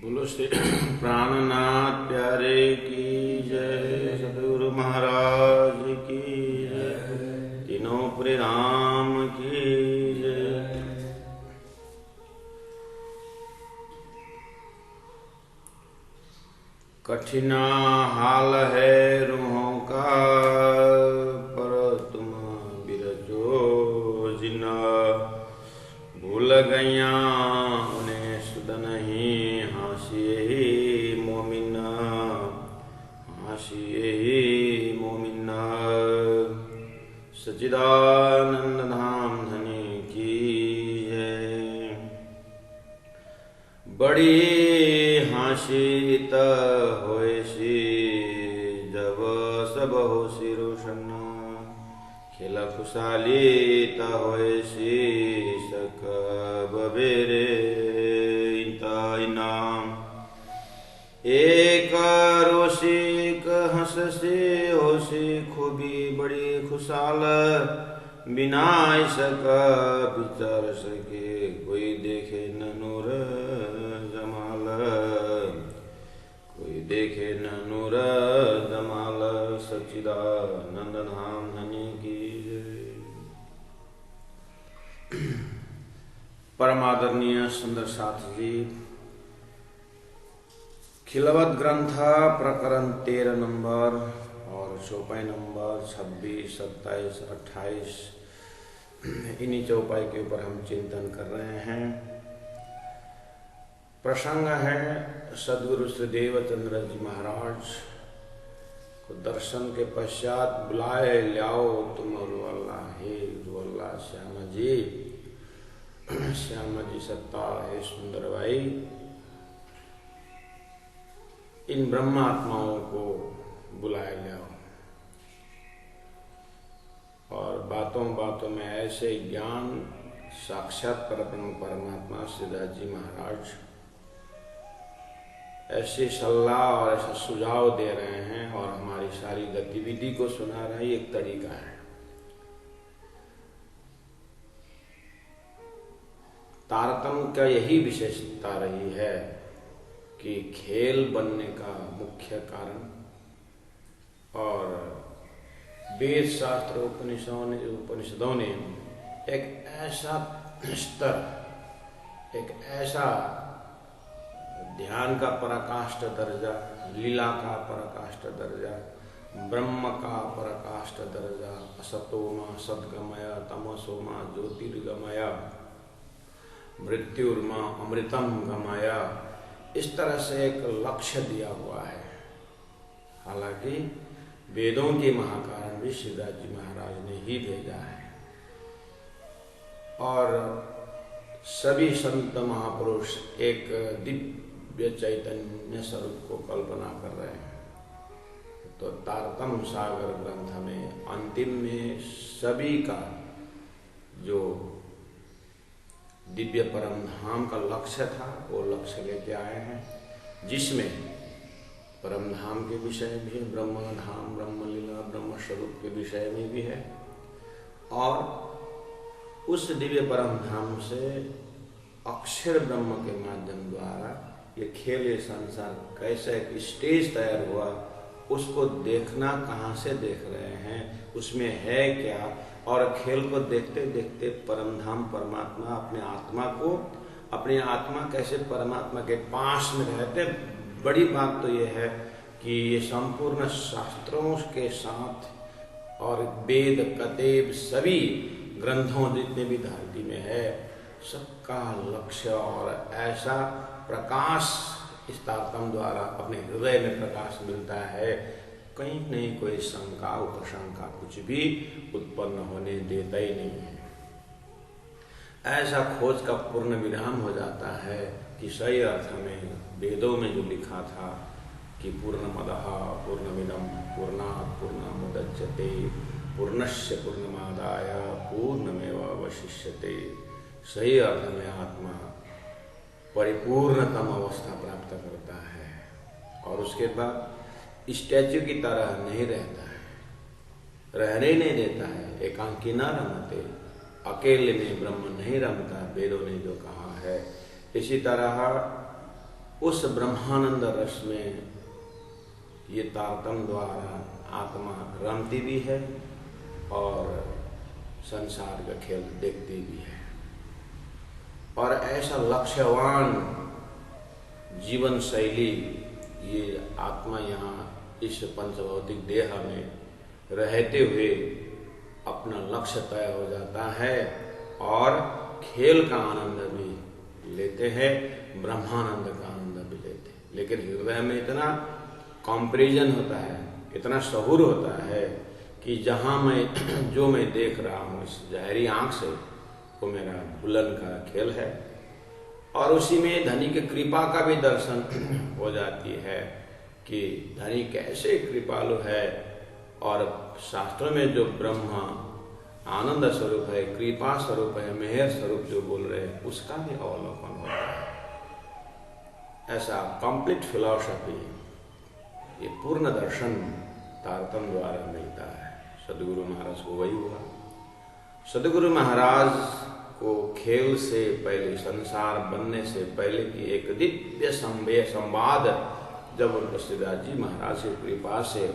बोलो श्री प्राणनाथ प्यारे की जय, सदगुरु महाराज की जय, तीनों प्रिय राम की जय। कठिना हाल है रूहों का, पर तुम बिरजो जिना, भूल गैया उन्हें सुध नहीं, हाशिए ही मोमिना, हाशिए ही मोमिना। सच्चिदानंद धाम धनी की है। बड़ी हाशित होएसी, जब सब होसी रोशन, खिला खुशाली ता होएसी, सक बबेरे इनाम। एक रोशी एक हंससी होशी, खूबी बड़ी खुशाल, बिना सक विचार सके, कोई देखे न नूर जमाल, कोई देखे न नूर जमाल। सच्चिदानंद धाम धनी की जय। परम आदरणीय सुंदर साथ जी, खिलवत ग्रंथ प्रकरण 13 नंबर और चौपाई नंबर 26, 27, 28, इन्हीं चौपाई के ऊपर हम चिंतन कर रहे हैं। प्रसंग है सदगुरु श्री देवचंद्र जी महाराज को दर्शन के पश्चात बुलाए, लाओ तुम रुअल्ला, हे रुअल्ला श्यामा जी, श्यामा जी सत्ता है सुंदर भाई, इन ब्रह्मात्माओं को बुलाए लाओ। और बातों बातों में ऐसे ज्ञान साक्षात परब्रह्म परमात्मा सिद्धार्थ जी महाराज ऐसे सलाह और ऐसा सुझाव दे रहे हैं और हमारी सारी गतिविधि को सुना रहे हैं। एक तरीका है। तारतम्य का यही विशेषता रही है कि खेल बनने का मुख्य कारण और वेद शास्त्र उपनिषदों ने एक ऐसा स्तर, एक ऐसा ध्यान का पराकाष्ठ दर्जा, लीला का पराकाष्ठ दर्जा, ब्रह्म का पराकाष्ठ दर्जा, असतोमा सद्गमय, तमसोमा ज्योतिर्गमय, मृत्युर्मा अमृतम गमय, इस तरह से एक लक्ष्य दिया हुआ है। हालांकि वेदों के महाकारण भी सिद्धार्थ जी महाराज ने ही भेजा है और सभी संत महापुरुष एक दिव्य चैतन्य स्वरूप को कल्पना कर रहे हैं। तो तारतम्य सागर ग्रंथ में अंतिम में सभी का जो दिव्य परम धाम का लक्ष्य था वो लक्ष्य लेके आए हैं, जिसमें परम धाम के विषय भी है, ब्रह्म धाम, ब्रह्म लीला, ब्रह्म स्वरूप के विषय में भी है, और उस दिव्य परम धाम से अक्षर ब्रह्म के माध्यम द्वारा ये खेल, ये संसार कैसे एक स्टेज तैयार हुआ, उसको देखना कहाँ से देख रहे हैं, उसमें है क्या, और खेल को देखते देखते परम धाम परमात्मा अपने आत्मा कैसे परमात्मा के पास में रहते। बड़ी बात तो ये है कि ये संपूर्ण शास्त्रों के साथ और वेद कतेब सभी ग्रंथों जितने भी धरती में है, सबका लक्ष्य और ऐसा प्रकाश इस तारतम्य द्वारा अपने हृदय में प्रकाश मिलता है, कहीं नहीं कोई शंका उपशंका कुछ भी उत्पन्न होने देता ही नहीं है। ऐसा खोज का पूर्ण विराम हो जाता है कि सही अर्थ में वेदों में जो लिखा था कि पूर्णमदः पूर्णमिदं पूर्णात् पूर्णमुदच्यते पूर्णस्य पूर्णमादाय पूर्णमेवावशिष्यते, सही अर्थ में आत्मा परिपूर्णतम अवस्था प्राप्त करता है और उसके बाद स्टैच्यू की तरह नहीं रहता है, रहने नहीं देता है, एकांकी न रमते, अकेले में ब्रह्म नहीं रमता, वेदों ने जो कहा है। इसी तरह उस ब्रह्मानंद रस में ये तारतम्य द्वारा आत्मा रमती भी है और संसार का खेल देखती भी है। और ऐसा लक्ष्यवान जीवन शैली ये आत्मा यहाँ इस पंचभौतिक देह में रहते हुए अपना लक्ष्य तय हो जाता है और खेल का आनंद भी लेते हैं, ब्रह्मानंद का आनंद भी लेते हैं। लेकिन हृदय में इतना कंपैरिजन होता है, इतना शहूर होता है कि जहाँ जो मैं देख रहा हूँ इस ज़ाहिरी आँख से, वो मेरा भूलन का खेल है। और उसी में धनी की कृपा का भी दर्शन हो जाती है कि धनी कैसे कृपालु है। और शास्त्रों में जो ब्रह्मा आनंद स्वरूप है, कृपा स्वरूप है, मेहर स्वरूप जो बोल रहे हैं, उसका भी अवलोकन होता है। ऐसा कंप्लीट फिलॉसफी, ये पूर्ण दर्शन तारतम्य द्वारा मिलता है। सदगुरु महाराज को वही हुआ। सदगुरु महाराज को खेल से पहले, संसार बनने से पहले की एक दिव्य संवाद जब उनको सिद्धार्थ जी महाराज की कृपा से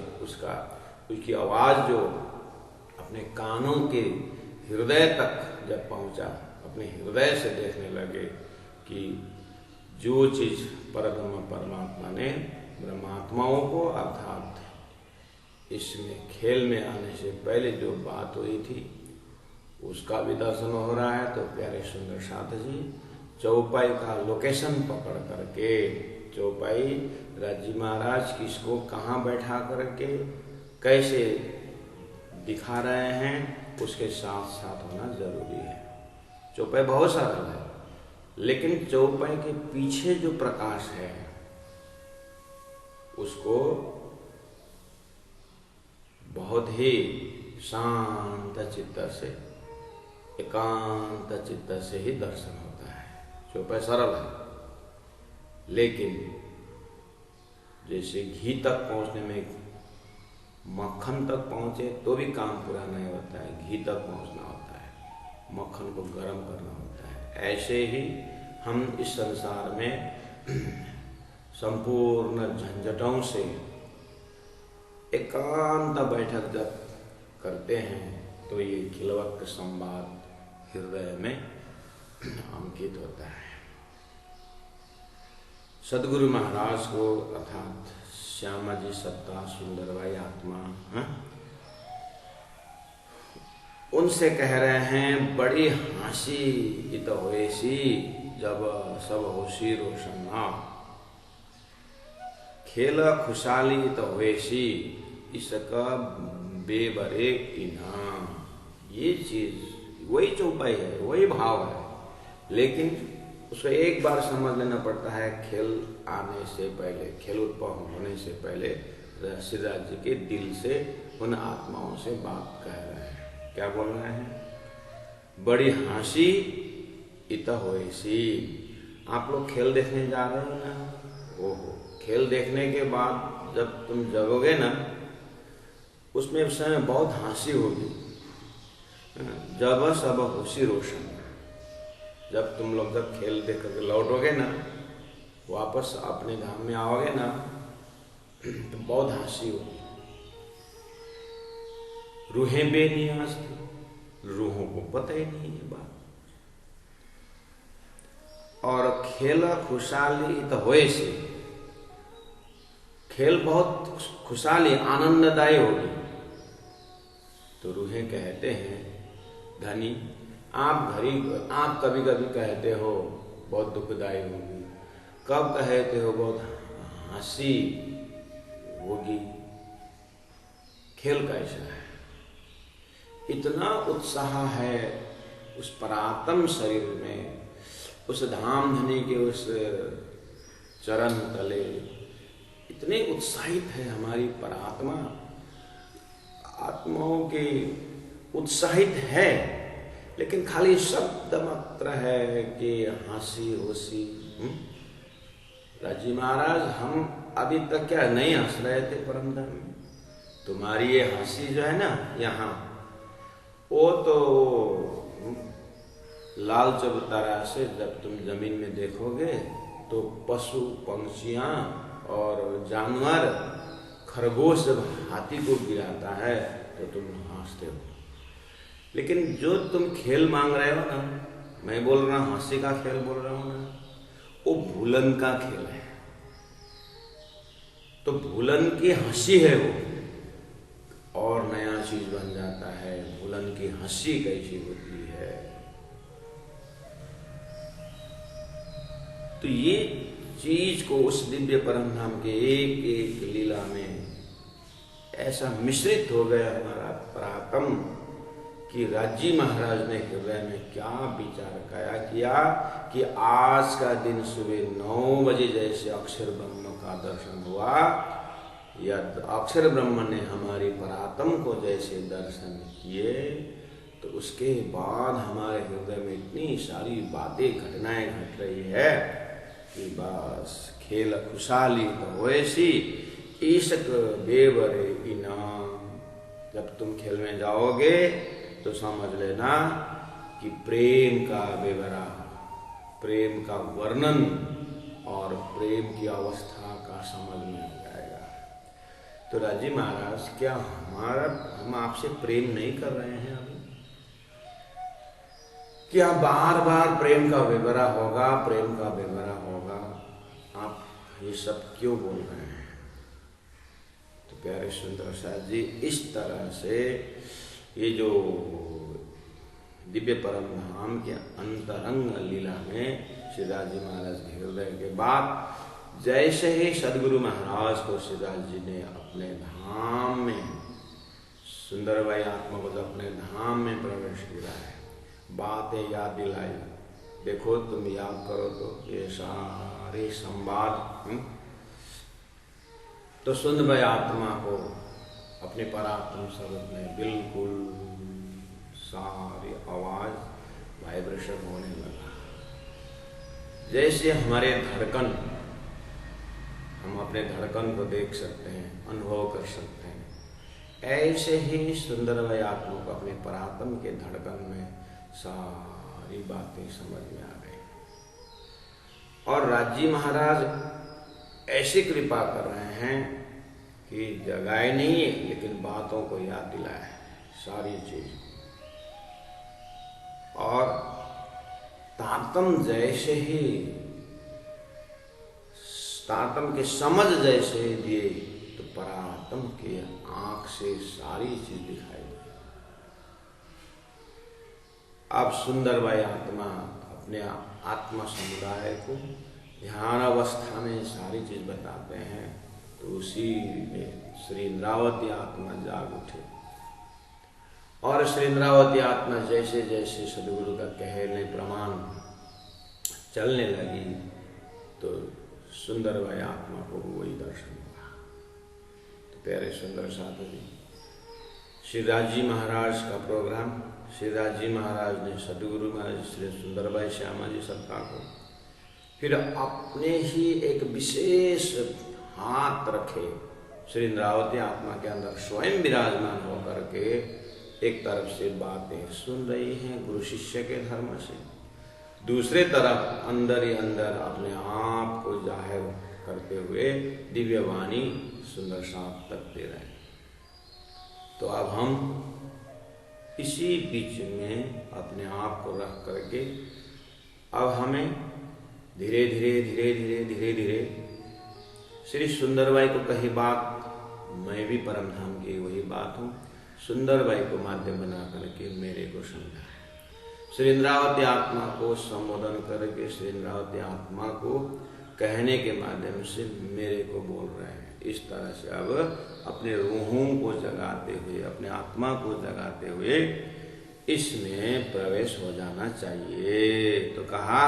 उसकी आवाज जो अपने कानों के हृदय तक जब पहुंचा, अपने हृदय से देखने लगे कि जो चीज परब्रह्म परमात्मा ने ब्रह्मात्माओं को अर्थात इसमें खेल में आने से पहले जो बात हुई थी उसका भी दर्शन हो रहा है। तो प्यारे सुंदर साथ जी चौपाई का लोकेशन पकड़ करके, चौपाई राजी महाराज किसको कहाँ बैठा करके कैसे दिखा रहे हैं, उसके साथ साथ होना जरूरी है। चौपाई बहुत सरल है, लेकिन चौपाई के पीछे जो प्रकाश है उसको बहुत ही शांत चित्त से, एकांत चित्त से ही दर्शन होता है। चौपाई सरल है, लेकिन जैसे घी तक पहुंचने में मक्खन तक पहुंचे तो भी काम पूरा नहीं होता है, घी तक पहुंचना होता है, मक्खन को गर्म करना होता है। ऐसे ही हम इस संसार में संपूर्ण झंझटों से एकांत बैठक जब करते हैं तो ये खिलवक संवाद हृदय में अंकित होता है। सदगुरु महाराज को अर्थात श्यामा जी सत्ता सुंदरबाई आत्मा उनसे कह रहे हैं, बड़ी हंसी इत होएसी जब सब होशी रोशना, खेल खुशहाली इत होएसी इसका बेबरे इनाम। ये चीज वही चौपाई है, वही भाव है, लेकिन उसको एक बार समझ लेना पड़ता है। खेल आने से पहले, खेल उत्पन्न होने से पहले सिद्धार्थ जी के दिल से उन आत्माओं से बात कह रहे हैं। क्या बोल रहे हैं? बड़ी हंसी इत होएसी। आप लोग खेल देखने जा रहे हो ना, ओहो, खेल देखने के बाद जब तुम जगोगे ना, उसमें उस समय बहुत हंसी होगी। जब सब होशी रोशन, जब तुम लोग जब खेल देख करके लौटोगे ना, वापस अपने धाम में आओगे ना, तो बहुत हंसी होगी। रूहें बेनियाज थी, रूहों को पता ही नहीं ये बात। और खेल खुशहाली तो होए से, खेल बहुत खुशहाली आनंददायी होगी। तो रूहें कहते हैं, धनी आप कभी कभी कहते हो बहुत दुखदायी होगी, कब कहते हो बहुत हंसी होगी। खेल कैसा है, इतना उत्साह है उस परात्म शरीर में, उस धाम धनी के उस चरण तले इतने उत्साहित है हमारी परात्मा। आत्माओं की उत्साहित है, लेकिन खाली शब्द मात्र है कि हंसी होशी। राजी महाराज, हम अभी तक क्या नहीं हंस रहे थे परम धर्म में? तुम्हारी ये हंसी जो है ना यहाँ, वो तो लाल चबूतरा से जब तुम जमीन में देखोगे तो पशु पंछियां और जानवर, खरगोश जब हाथी को गिराता है तो तुम हंसते हो। लेकिन जो तुम खेल मांग रहे हो ना, मैं बोल रहा हूं हंसी का खेल बोल रहा हूं ना, वो भूलन का खेल है। तो भूलन की हंसी है वो, और नया चीज बन जाता है। भूलन की हंसी कैसी होती है। तो ये चीज को उस दिव्य परम धाम के एक एक लीला में ऐसा मिश्रित हो गया हमारा पराक्रम कि राजी महाराज ने हृदय में क्या विचार किया कि आज का दिन सुबह 9 बजे जैसे अक्षर ब्रह्म का दर्शन हुआ, या अक्षर ब्रह्म ने हमारी परात्म को जैसे दर्शन किए, तो उसके बाद हमारे हृदय में इतनी सारी बातें घटनाएं घट रही है कि बस खेल खुशहाली तो वैसी ईशक बेवरे इनाम। जब तुम खेल में जाओगे तो समझ लेना कि प्रेम का बेवरा, प्रेम का वर्णन और प्रेम की अवस्था का समझ में आ जाएगा। तो राजी महाराज, क्या हम आपसे प्रेम नहीं कर रहे हैं अभी? क्या बार बार प्रेम का बेवरा होगा, प्रेम का बेवरा होगा? आप ये सब क्यों बोल रहे हैं? तो प्यारे सुंदर साथ जी, इस तरह से ये जो दिव्य परम धाम के अंतरंग लीला में श्रीदास जी महाराज के हृदय के बाद जैसे ही सदगुरु महाराज को श्रीदास जी ने अपने धाम में, सुंदरबाई आत्मा को अपने धाम में प्रवेश किया है, बातें याद दिलाई। देखो तुम याद करो तो ये सारे संवाद, तो सुंदरबाई आत्मा को अपने पराक्रम शब्द में बिल्कुल सारी आवाज वाइब्रेशन होने लगा। जैसे हमारे धड़कन, हम अपने धड़कन को देख सकते हैं, अनुभव कर सकते हैं, ऐसे ही सुंदरबाई आत्मा को अपने परात्म के धड़कन में सारी बातें समझ में आ गई। और राजी महाराज ऐसी कृपा कर रहे हैं कि जगाए नहीं है, लेकिन बातों को याद दिलाया है सारी चीज। और तातम जैसे ही, तातम के समझ जैसे दिए, तो परातम के आंख से सारी चीज दिखाई दी। अब सुंदरबाई आत्मा अपने आत्मा समुदाय को ध्यान अवस्था में सारी चीज बताते हैं। तो उसी में श्री इंद्रावती आत्मा जाग उठे, और श्री इंद्रावती आत्मा जैसे जैसे सदगुरु का कहने प्रमाण चलने लगी, तो सुंदरबाई आत्मा को वही दर्शन हुआ। तो प्यारे सुंदर साधु जी, श्री राजी महाराज का प्रोग्राम, श्री राजी महाराज ने सदगुरु महाराज श्री सुंदरबाई श्यामा जी सबका को फिर अपने ही एक विशेष हाथ रखे श्री इंद्रावती आत्मा के अंदर स्वयं विराजमान होकर के एक तरफ से बातें सुन रही हैं गुरु शिष्य के धर्म से, दूसरे तरफ अंदर ही अंदर अपने आप को जाहिर करते हुए दिव्य वाणी सुंदर साथ तक दे रहे हैं। तो अब हम इसी बीच में अपने आप को रख करके अब हमें धीरे धीरे धीरे धीरे धीरे धीरे श्री सुंदरबाई को कही बात, मैं भी परम धाम की वही बात हूँ, सुंदरबाई को माध्यम बना करके मेरे को समझा है। श्री इंद्रावती आत्मा को संबोधन करके श्री इंद्रावती आत्मा को कहने के माध्यम से मेरे को बोल रहे हैं। इस तरह से अब अपने रूहों को जगाते हुए, अपने आत्मा को जगाते हुए इसमें प्रवेश हो जाना चाहिए। तो कहा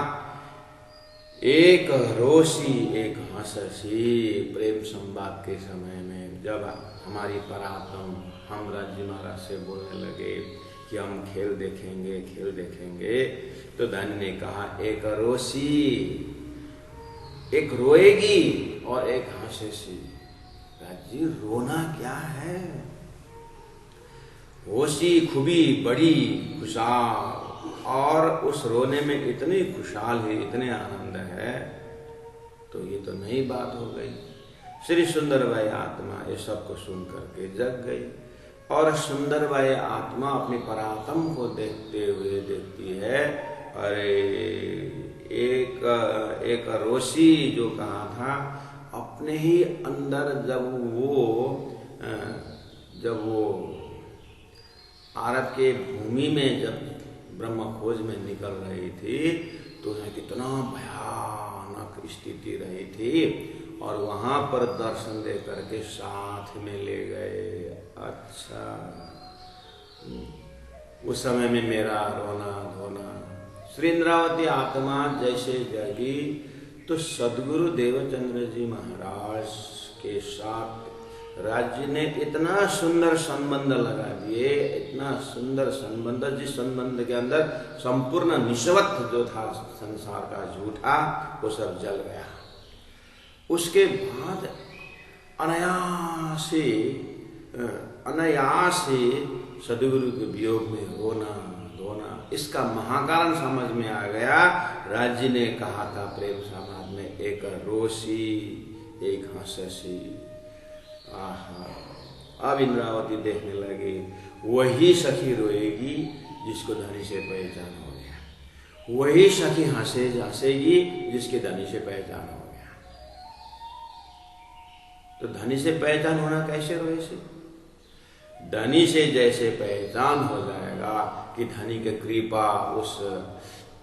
एक रोशी एक हंसी, प्रेम संवाद के समय में जब हमारी परात्म हम राजी महाराज से बोलने लगे कि हम खेल देखेंगे खेल देखेंगे, तो धन ने कहा एक रोशी, एक रोएगी और एक हंसेगी। राजी रोना क्या है? होशी खूबी बड़ी खुशहाल, और उस रोने में इतनी खुशहाल है, इतने आनंद है तो ये तो नई बात हो गई। श्री सुंदरबाई आत्मा ये सब को सुन करके जग गई और सुंदरबाई आत्मा अपनी परात्म को देखते हुए देखती है, अरे एक ऋषि जो कहा था अपने ही अंदर जब वो अरब के भूमि में जब ब्रह्म खोज में निकल रही थी तो उन्हें कितना भयानक स्थिति रही थी और वहां पर दर्शन दे करके साथ में ले गए। अच्छा, उस समय में मेरा रोना धोना। श्री इंद्रावती आत्मा जैसे जगी तो सदगुरु देवचंद्र जी महाराज के साथ राज्य ने इतना सुंदर संबंध लगा दिए, इतना सुंदर संबंध, जिस संबंध के अंदर संपूर्ण निष्वत जो था संसार का झूठा वो सब जल गया। उसके बाद अनायास ही सदगुरु के वियोग में रोना धोना, इसका महाकारण समझ में आ गया। राज्य ने कहा था प्रेम समाज में, एक रोसी एक हंससी। अब इंद्रावती देखने लगी, वही सखी रोएगी जिसको धनी से पहचान हो गया, वही सखी हंसेगी जिसके धनी से पहचान हो गया। तो धनी से पहचान होना कैसे रोए से? धनी से जैसे पहचान हो जाएगा कि धनी के कृपा उस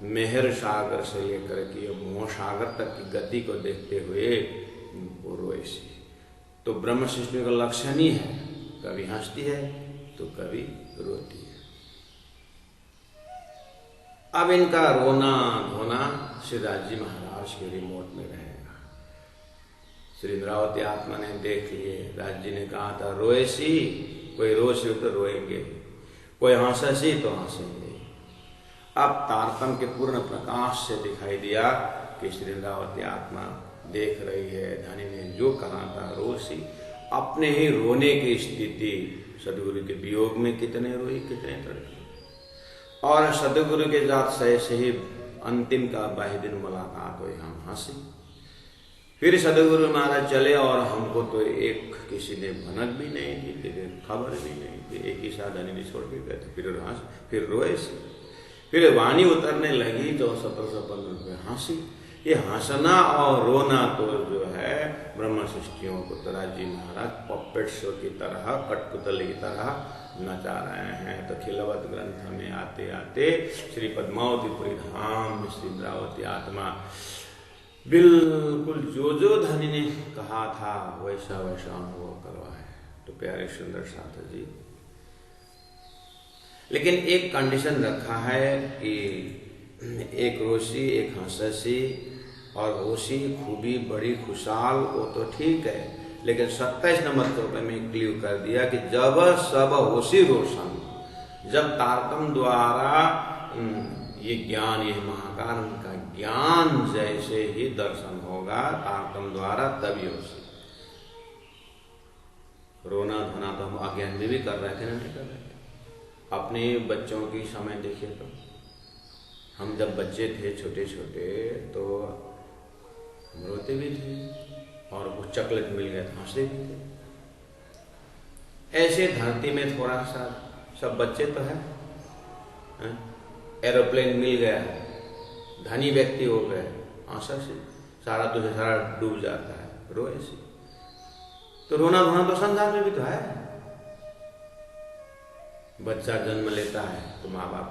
मेहर सागर से लेकर के मोह सागर तक की गति को देखते हुए वो रोए से। तो ब्रह्म सृष्टि का लक्षण ही है, कभी हंसती है तो कभी रोती है। अब इनका रोना धोना श्री राज जी महाराज के रिमोट में रहेगा। श्री इंद्रावती आत्मा ने देख लिए, राज जी ने कहा था रोए सी, कोई रोए तो रोएंगे, कोई हंसे तो हंसेंगे। अब तारतम के पूर्ण प्रकाश से दिखाई दिया कि श्री इंद्रावती आत्मा देख रही है, धनी ने जो कहा था रोसी, अपने ही रोने की स्थिति, सदगुरु के वियोग में कितने रोई कितने तड़पी। और सदगुरु के साथ से ही अंतिम का 22 दिन मुलाकात हुई, हम हंसे। फिर सदगुरु महाराज चले और हमको तो एक किसी ने भनक भी नहीं दी, खबर भी नहीं दी, एक ही साधन ने छोड़ के गए। फिर रोए से, फिर वाणी उतरने लगी तो 1715 रुपये हंसी। ये हंसना और रोना तो जो है ब्रह्म सृष्टियों को तो राज जी महाराज पपेट शो की तरह, कठपुतली की तरह नचा रहे हैं। तो खिलवत ग्रंथ में आते आते श्री पद्मावतीपुरी धाम में श्री इंद्रावती आत्मा बिल्कुल जो धनी ने कहा था वैसा वैसा अनुभव करवाए। तो प्यारे सुंदर साथ जी, लेकिन एक कंडीशन रखा है कि एक रोशी एक हंससी, और होशी खूबी बड़ी खुशहाल वो तो ठीक है, लेकिन 27 नंबर रुपये में क्लियर कर दिया कि जब सब होशी रोशन, जब तारतम द्वारा ये ज्ञान, ये महाकारण का ज्ञान जैसे ही दर्शन होगा तारतम द्वारा, तभी होशी। रोना धोना तो हम अज्ञान में भी कर रहे थे, नहीं कर रहे थे। अपने बच्चों की समय देखिए, तो हम जब बच्चे थे छोटे छोटे तो हम रोते भी थे, और कुछ चॉकलेट मिल गया तो हंसते भी थे। ऐसे धरती में थोड़ा सा सब बच्चे तो है, एरोप्लेन मिल गया, धनी व्यक्ति हो गए, आशा से सारा तुझे सारा डूब जाता है, रोए से। तो रोना धोना तो संसार में भी तो है। बच्चा जन्म लेता है तो माँ बाप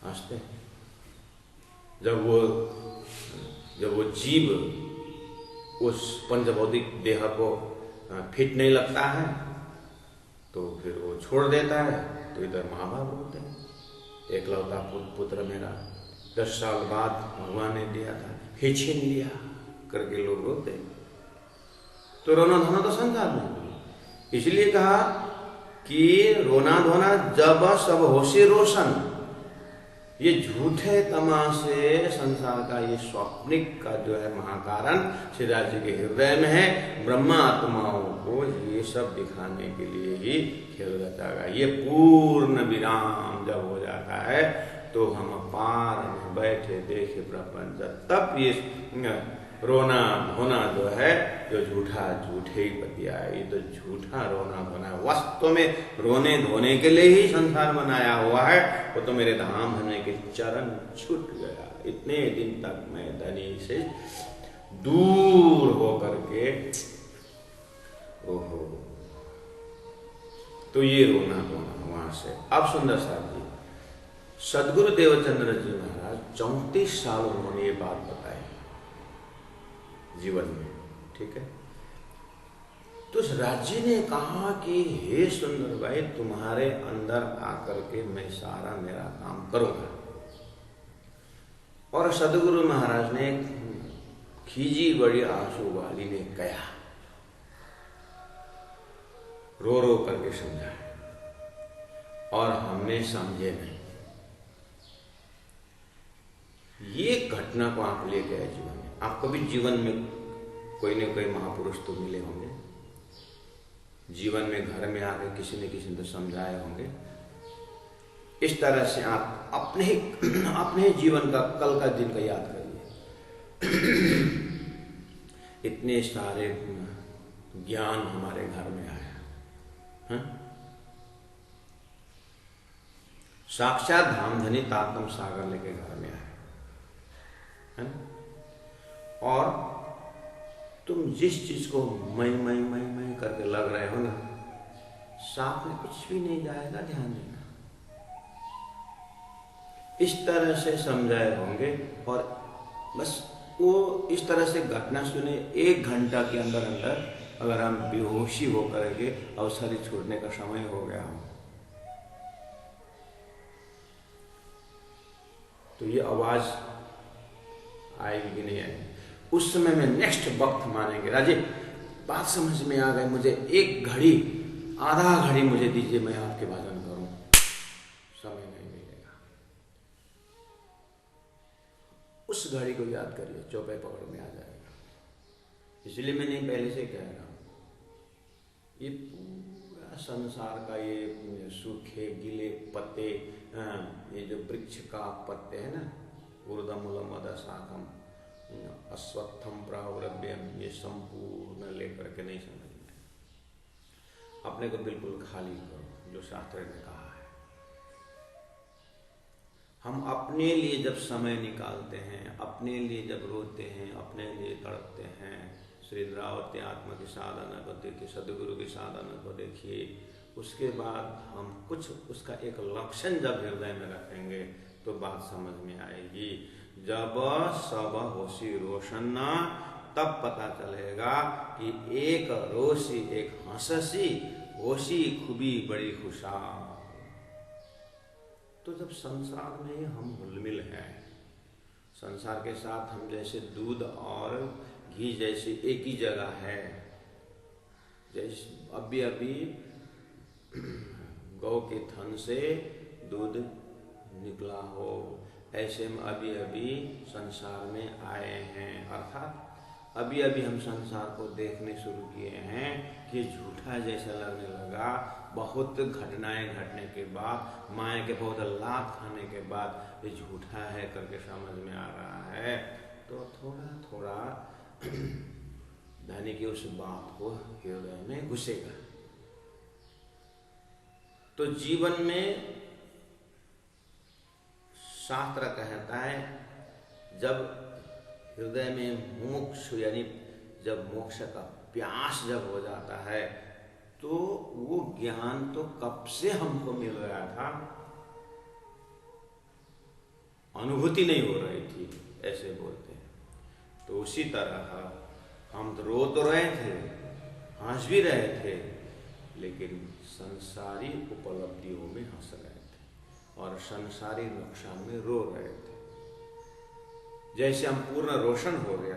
हंसते हैं। जब वो जीव उस पंचभौतिक देह को फिट नहीं लगता है तो फिर वो छोड़ देता है, तो इधर माँ बाप रोते हैं। एकलौता पुत्र मेरा 10 साल बाद भगवान ने दिया था, ही छीन लिया करके लोग रोते हैं। तो रोना धोना तो संसार में, इसलिए कहा कि रोना धोना जब सब होशी रोशन। ये झूठे तमाशे संसार का, ये स्वप्निक का जो है महाकारण श्री राज जी के हृदय में है। ब्रह्मा आत्माओं को ये सब दिखाने के लिए ही खेल रचा गया। ये पूर्ण विराम जब हो जाता है तो हम पार में बैठे देखे प्रपंच। तब ये रोना धोना जो है जो झूठे ही बतिया है, ये तो झूठा रोना धोना है। वास्तव में रोने धोने के लिए ही संसार बनाया हुआ है। वो तो मेरे धाम धने के चरण छूट गया। इतने दिन तक मैं धनी से दूर होकर के, ओहो, तो ये रोना धोना वहां से। अब सुंदर साहब जी, सदगुरु देवचंद्र जी महाराज 34 साल उन्होंने ये बात बताई जीवन में, ठीक है। तो उस राज्य ने कहा कि हे सुंदर भाई, तुम्हारे अंदर आकर के मैं सारा मेरा काम करूंगा। और सदगुरु महाराज ने खीजी बड़ी आंसू वाली ने कहा, रो रो करके समझाया, और हमने समझे नहीं। ये घटना को आप ले गए जीवन में। आपको भी जीवन में कोई न कोई महापुरुष तो मिले होंगे, जीवन में घर में आके किसी न किसी ने तो समझाए होंगे। इस तरह से आप अपने जीवन का कल का दिन का याद करिए। इतने सारे ज्ञान हमारे घर में आया, हाँ? साक्षात धामधनी तातम सागर लेके घर में आया, है? और तुम जिस चीज को मैं करके लग रहे हो ना, साथ में कुछ भी नहीं जाएगा, ध्यान देना। इस तरह से समझाए होंगे। और बस वो इस तरह से घटना सुने, 1 घंटा के अंदर अंदर अगर हम बेहोशी होकर के अवसर छोड़ने का समय हो गया हो, तो ये आवाज आएगी कि नहीं आएगी, उस समय में नेक्स्ट वक्त मानेंगे। राजे बात समझ में आ गई मुझे, 1 घड़ी आधा घड़ी मुझे दीजिए, मैं आपके भजन करूं, समय नहीं मिलेगा। उस घड़ी को याद करिए, चौपाई पकड़ में आ जाएगा। इसलिए मैं नहीं पहले से कह रहा हूं, ये पूरा संसार का ये सूखे गीले पत्ते, ये जो वृक्ष का पत्ते है ना, ऊर्ध्वमूलम अधशाखम अश्वत्थम प्रावरभ्यम, ये संपूर्ण लेकर के नहीं समझ में। अपने को बिल्कुल खाली करो, जो शास्त्र ने कहा है। हम अपने लिए जब समय निकालते हैं, अपने लिए जब रोते हैं, अपने लिए तड़पते हैं, श्री इंद्रावती आत्मा की साधना को देखिए, सदगुरु की साधना को देखिए, उसके बाद हम कुछ उसका एक लक्षण जब हृदय में रखेंगे तो बात समझ में आएगी। जब सब होशी रोशन, तब पता चलेगा कि एक रोशी एक हंससी, होशी खूबी बड़ी खुशहाल। तो जब संसार में हम घुलमिल हैं, संसार के साथ हम जैसे दूध और घी जैसे एक ही जगह है, जैसे अभी गौ के थन से दूध निकला हो, ऐसे में अभी संसार में आए हैं। अर्थात अभी हम संसार को देखने शुरू किए हैं कि झूठा जैसा लगने लगा। बहुत घटनाएं घटने के बाद, माया के बहुत लाभ खाने के बाद ये झूठा है करके समझ में आ रहा है। तो थोड़ा थोड़ा धनी की उस बात को हृदय में घुसेगा। तो जीवन में शास्त्र कहता है, जब हृदय में मोक्ष यानी जब मोक्ष का प्यास जब हो जाता है, तो वो ज्ञान तो कब से हमको मिल रहा था, अनुभूति नहीं हो रही थी, ऐसे बोलते हैं। तो उसी तरह हम तो रो तो रहे थे, हंस भी रहे थे, लेकिन संसारी उपलब्धियों में हंस रहे थे और संसारी नुकसान में रो रहे थे। जैसे हम पूर्ण रोशन हो गया,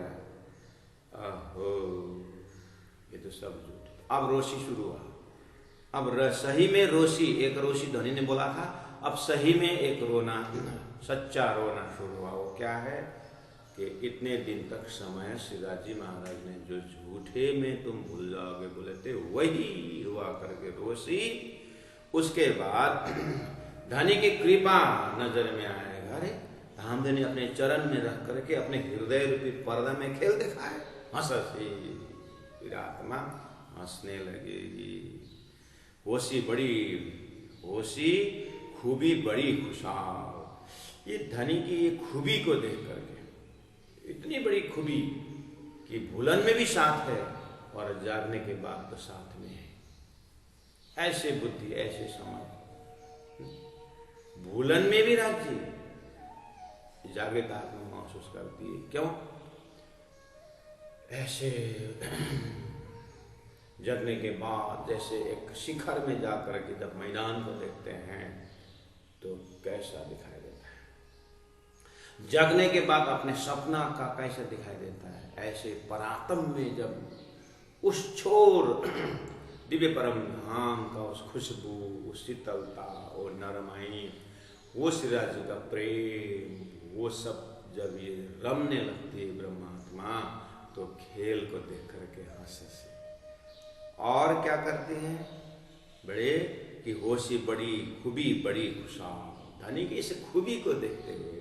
अहो ये तो सब झूठ। अब रोशी शुरू हुआ, अब सही में रोशी, एक रोशी धनी ने बोला था, अब सही में एक रोना, सच्चा रोना शुरू हुआ। वो क्या है कि इतने दिन तक समय शिवाजी महाराज ने जो झूठे में तुम भूल जाओगे बोले थे, वही हुआ करके रोशी। उसके बाद धनी की कृपा नजर में आएगा। अरे धामधनी अपने चरण में रख करके अपने हृदय रूपी पर्दा में खेल दिखाए, हंसी विरात्मा हंसने लगेगी। होशी बड़ी होशी, खूबी बड़ी खुशहाल। ये धनी की ये खूबी को देख करके, इतनी बड़ी खूबी कि भूलन में भी साथ है और जागने के बाद तो साथ में है। ऐसे बुद्धि, ऐसे समझ, भूलन में भी राज्य, जागृत आत्मा महसूस करती है। क्यों? ऐसे जगने के बाद जैसे एक शिखर में जाकर के जब मैदान को देखते हैं तो कैसा दिखाई देता है, जगने के बाद अपने सपना का कैसा दिखाई देता है, ऐसे परात्म में जब उस छोर दिव्य परम धाम का उस खुशबू, उस शीतलता, वो नरमाई, वो श्री राज्य का प्रेम, वो सब जब ये रमने लगती है ब्रह्मात्मा, तो खेल को देख करके हंसे से और क्या करते हैं बड़े कि होशी बड़ी, खूबी बड़ी खुशहाल। धनी की इस खूबी को देखते हुए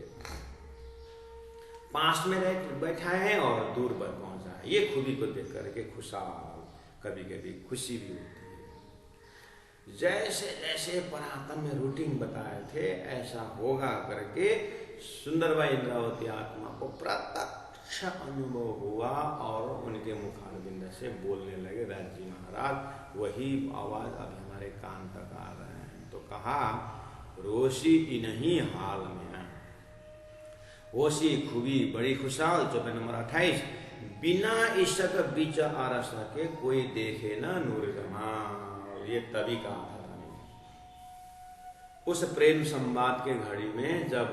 पास में बैठा है और दूर पर पहुंचा है, ये खूबी को देख करके खुशहाल, कभी कभी खुशी भी होती है। जैसे जैसे परातन में रूटीन बताए थे ऐसा होगा करके सुंदरबाई इंद्रावती आत्मा को प्रत्यक्ष अनुभव हुआ और उनके मुखारबिंद से बोलने लगे, राज्य महाराज वही आवाज अब हमारे कान तक आ रहे हैं। तो कहा रोशी इन्हीं हाल में है, होशी खूबी बड़ी खुशहाल। चौपाई नंबर 28, बिना इश्क बीच आरस के कोई देखे ना नूर जमाल। ये तभी कहा था उस प्रेम संवाद के घड़ी में जब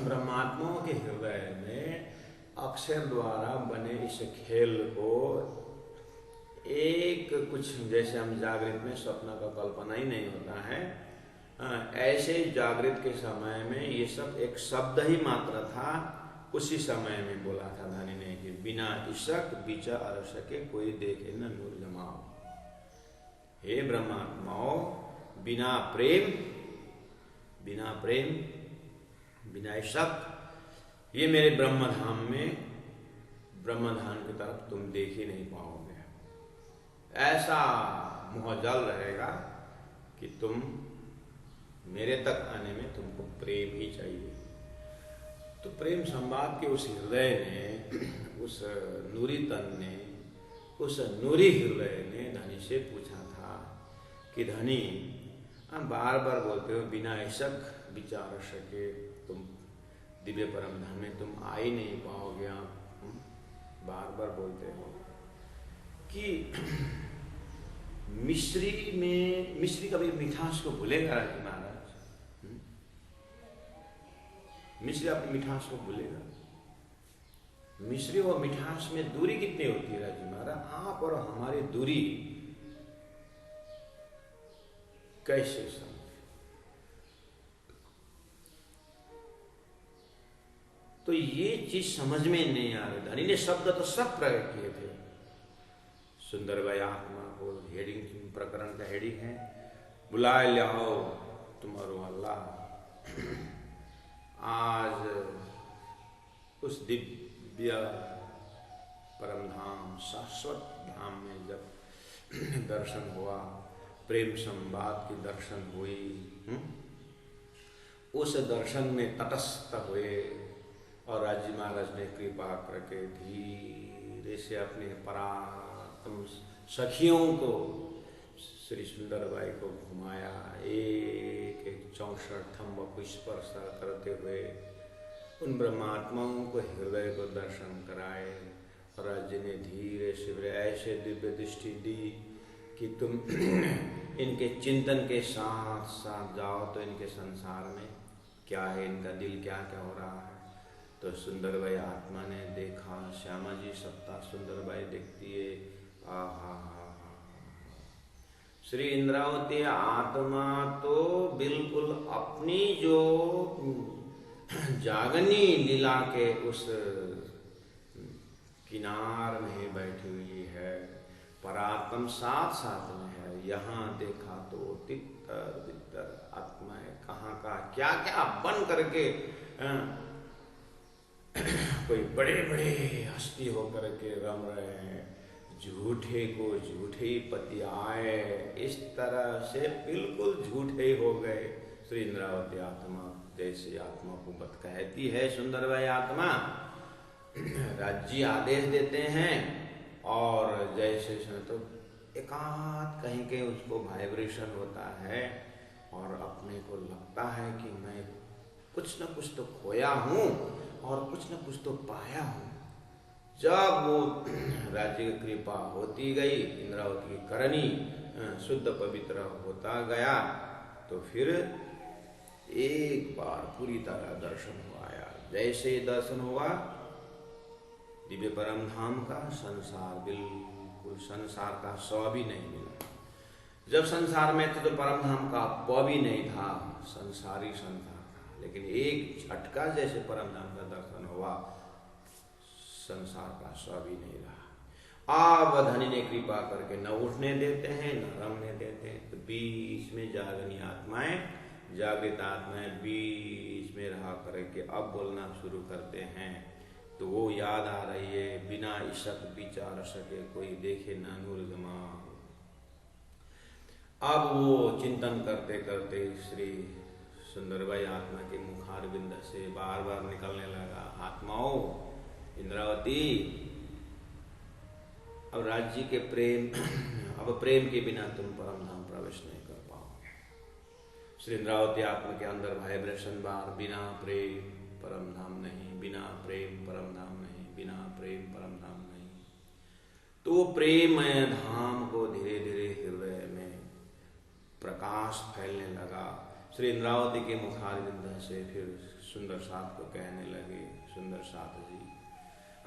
ब्रह्मात्माओं के हृदय में अक्षर द्वारा बने इस खेल को एक कुछ जैसे हम जागृत में स्वप्न का कल्पना ही नहीं होता है, ऐसे जागृत के समय में ये सब एक शब्द ही मात्र था। उसी समय में बोला था धनी ने कि बिना इश्क बीच अरस के कोई देखे न नूर जमाओ। हे ब्रह्मात्माओ, बिना प्रेम, बिना प्रेम, बिना इश्क, ये मेरे ब्रह्मधाम में ब्रह्मधाम की तरफ तुम देख ही नहीं पाओगे। ऐसा मोह जल रहेगा कि तुम मेरे तक आने में तुमको प्रेम ही चाहिए। तो प्रेम संवाद के उस हृदय ने, उस नूरी तन ने, उस नूरी हृदय ने धनी से पूछा था कि धनी हम बार बार बोलते हो बिना इश्क विचार सके तुम दिव्य परम धाम में तुम आ ही नहीं पाओगे। आप बार बार बोलते हो कि मिश्री कभी मिठास को भूलेगा राजी महाराज? मिश्री अपनी मिठास को भूलेगा? मिश्री और मिठास में दूरी कितनी होती है राजी महाराज? आप और हमारी दूरी कैसे समझे? तो ये चीज समझ में नहीं आ रही। धनी ने शब्द तो सब प्रयोग किए थे। सुंदरबाई आत्मा को हेडिंग, प्रकरण का हेडिंग है बुलाए लाओ तुम्हारो अल्लाह। आज उस दिव्य परम धाम, शाश्वत धाम में जब दर्शन हुआ, प्रेम संवाद की दर्शन हुई, उस दर्शन में तटस्थ हुए और राजी महाराज ने कृपा करके धीरे से अपने पराक्रम सखियों को श्री सुंदरबाई को घुमाया, एक एक 64 थंब को स्पर्श करते हुए उन ब्रह्मात्माओं को हृदय को दर्शन कराए। और राज्य ने धीरे से ऐसे दिव्य दृष्टि दी कि तुम इनके चिंतन के साथ साथ जाओ तो इनके संसार में क्या है, इनका दिल क्या क्या हो रहा है। तो सुंदरबाई आत्मा ने देखा, श्यामा जी सत्ता सुंदरबाई देखती है, आहा श्री इंद्रावती आत्मा तो बिल्कुल अपनी जो जागनी लीला के उस किनार में बैठी हुई है, परात्म साथ साथ में है। यहाँ देखा तो तितर बितर आत्मा कहाँ का क्या क्या बन करके कोई बड़े बड़े हस्ती होकर के रम रहे हैं, झूठे को झूठे ही पति आए, इस तरह से बिल्कुल झूठे हो गए। श्री इंद्रावती आत्मा जैसे आत्मा को बत कहती है सुंदर वह आत्मा, राज्य आदेश देते हैं और जैसे तो एकांत कहीं के उसको वाइब्रेशन होता है और अपने को लगता है कि मैं कुछ न कुछ तो खोया हूँ और कुछ न कुछ तो पाया हूँ। जब वो राज्य की कृपा होती गई, इंद्रावती की करनी शुद्ध पवित्र होता गया, तो फिर एक बार पूरी तरह दर्शन हुआ। जैसे दर्शन हुआ दिव्य परम धाम का, संसार बिल्कुल संसार का सौ भी नहीं मिला। जब संसार में थे तो परम धाम का प भी नहीं था, संसारी संसार था। लेकिन एक झटका जैसे परम धाम का दर्शन हुआ, संसार का सौ भी नहीं रहा। अब धनी ने कृपा करके न उठने देते हैं न रमने देते हैं, तो बीच में जागनी आत्माएं, जागृत आत्माएं बीच में रहा करके अब बोलना शुरू करते हैं। तो वो याद आ रही है, बिना इशक विचार सके कोई देखे ना नूर जमा। अब वो चिंतन करते करते श्री सुंदरबाई आत्मा के मुखारविंद से बार बार निकलने लगा, आत्माओं इंद्रावती, अब राज्य के प्रेम, अब प्रेम के बिना तुम परम धाम प्रवेश नहीं कर पाओगे। श्री इंद्रावती आत्मा के अंदर वाइब्रेशन बार, बिना प्रेम परम धाम नहीं, बिना प्रेम परम धाम नहीं, बिना प्रेम परम धाम नहीं। तो प्रेममय धाम को धीरे धीरे हृदय में प्रकाश फैलने लगा। श्री इंद्रावती के मुखारविंद से फिर सुंदर साथ को कहने लगे, सुंदर साथ जी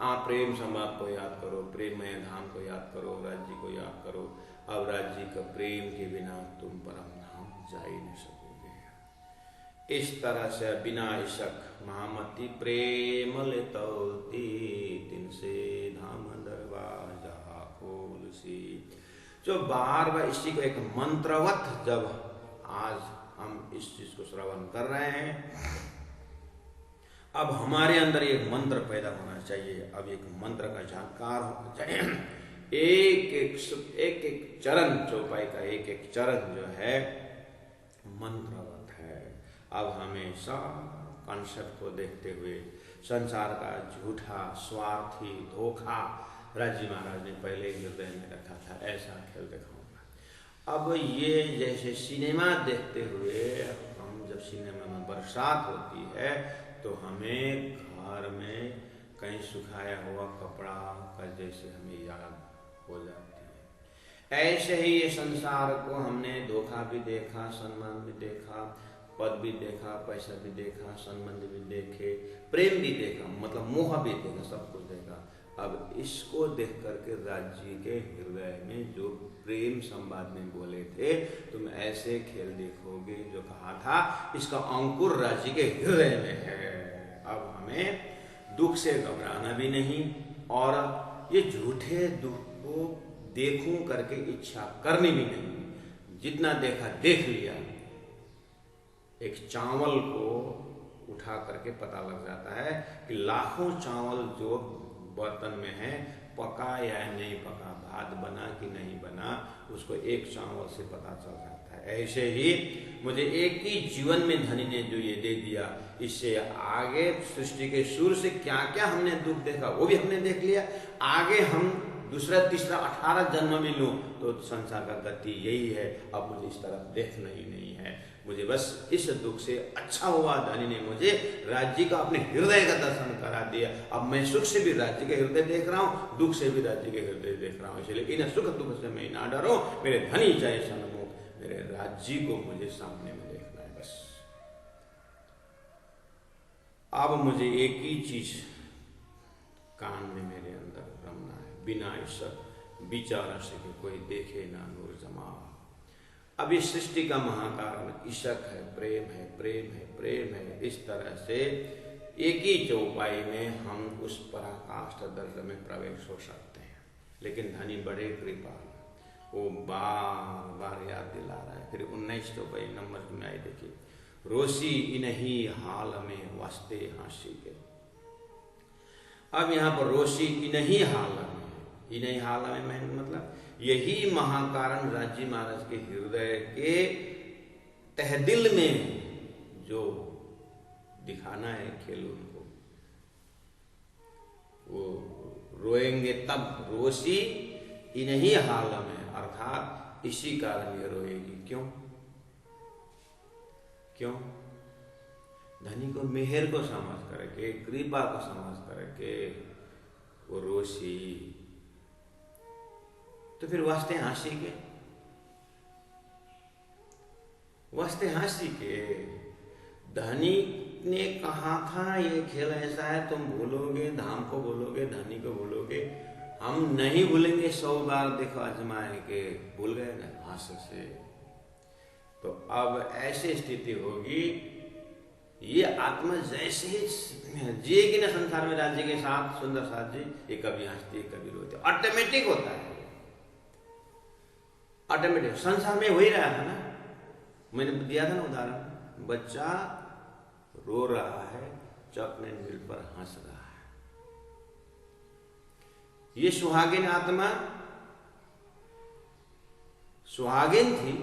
आप प्रेम संवाद को याद करो, प्रेममय धाम को याद करो, राज्य को याद करो। अब राज्य का प्रेम के बिना तुम परम धाम जा ही नहीं सकोगे। इस तरह से बिना इशक महामती प्रेम ले तौलती, तिन से धाम दरवाजा खोल सी। जो बार बार इसी को एक मंत्रवत, जब आज हम इस चीज को श्रवण कर रहे हैं, अब हमारे अंदर एक मंत्र पैदा होना चाहिए। अब एक मंत्र का जानकार होना चाहिए। एक एक चरण, चौपाई का एक एक चरण जो है मंत्रवत है। अब हमेशा कॉन्सेप्ट को देखते हुए संसार का झूठा स्वार्थी धोखा राजी महाराज ने पहले हृदय में रखा था, ऐसा खेल दिखाऊंगा। अब ये जैसे सिनेमा देखते हुए, हम जब सिनेमा में बरसात होती है तो हमें घर में कहीं सुखाया हुआ कपड़ा का जैसे हमें याद हो जाती है, ऐसे ही ये संसार को हमने धोखा भी देखा, सम्मान भी देखा, पद भी देखा, पैसा भी देखा, संबंध भी देखे, प्रेम भी देखा, मतलब मोह भी देखा, सब कुछ देखा। अब इसको देख करके राज्य के हृदय में जो प्रेम संवाद में बोले थे, तुम ऐसे खेल देखोगे, जो कहा था इसका अंकुर राज्य के हृदय में है। अब हमें दुख से घबराना भी नहीं और ये झूठे दुख को देखूं करके इच्छा करनी भी नहीं। जितना देखा देख लिया। एक चावल को उठा करके पता लग जाता है कि लाखों चावल जो बर्तन में है पका या नहीं पका, भात बना कि नहीं बना, उसको एक चावल से पता चल जाता है। ऐसे ही मुझे एक ही जीवन में धनी ने जो ये दे दिया, इससे आगे सृष्टि के शुरू से क्या क्या हमने दुख देखा वो भी हमने देख लिया। आगे हम दूसरा तीसरा 18 जन्म में लूं तो संसार का गति यही है। अब मुझे इस तरफ देखना ही नहीं है, मुझे बस इस दुख से अच्छा हुआ धनी ने मुझे राज्य का अपने हृदय का दर्शन करा दिया। अब मैं सुख से भी राज्य के हृदय देख रहा हूँ, दुख से भी राज्य के हृदय देख रहा हूँ। इसलिए इन सुख दुख से मैं ना डरो, मेरे धनी चाहे सन्मुख, मेरे राज्य को मुझे सामने में देखना है बस। अब मुझे एक ही चीज कान में मेरे अंदर रमना है, बिना इशक विचार से कोई देखे ना नूर जमा। अब इस सृष्टि का महाकारण इशक है, प्रेम है, प्रेम है, प्रेम है। इस तरह से एक ही चौपाई में हम उस पराकाष्ठ दर्द में प्रवेश हो सकते हैं। लेकिन धनी बड़े कृपाल, वो बार बार याद दिला रहा है। फिर 19 चौपाई नंबर में आई, देखिए रोसी इन्हीं हाल में वस्ते हासी के। अब यहाँ पर रोसी इन्हीं हाल में, इन्हीं हाल में मतलब यही महाकारण राजी महाराज के हृदय के तहदिल में जो दिखाना है खेल उनको, वो रोएंगे तब। रोसी इन्हीं हाल में, अर्थात इसी कारण ये रोएगी। क्यों? क्यों? धनी को मेहर को समझ करके, कृपा को समझ करके वो रोसी, तो फिर वास्ते हासी के, वास्ते हासी के। धनी ने कहा था ये खेल ऐसा है, तुम भूलोगे, धाम को भूलोगे, धनी को भूलोगे, हम नहीं भूलेंगे। 100 बार देखो आजमाए के भूल गए ना हास से। तो अब ऐसी स्थिति होगी, ये आत्मा जैसे ही जिएगी ना संसार में राज्य के साथ, सुंदर साथ जी, ये कभी हंसती है कभी रोती, ऑटोमेटिक होता है, ऑटोमेटिक। संसार में हो ही रहा था ना, मैंने दिया था ना उदाहरण, बच्चा रो रहा है, चॉकलेट मिल पर हंस रहा है। ये सुहागिन आत्मा सुहागिन थी,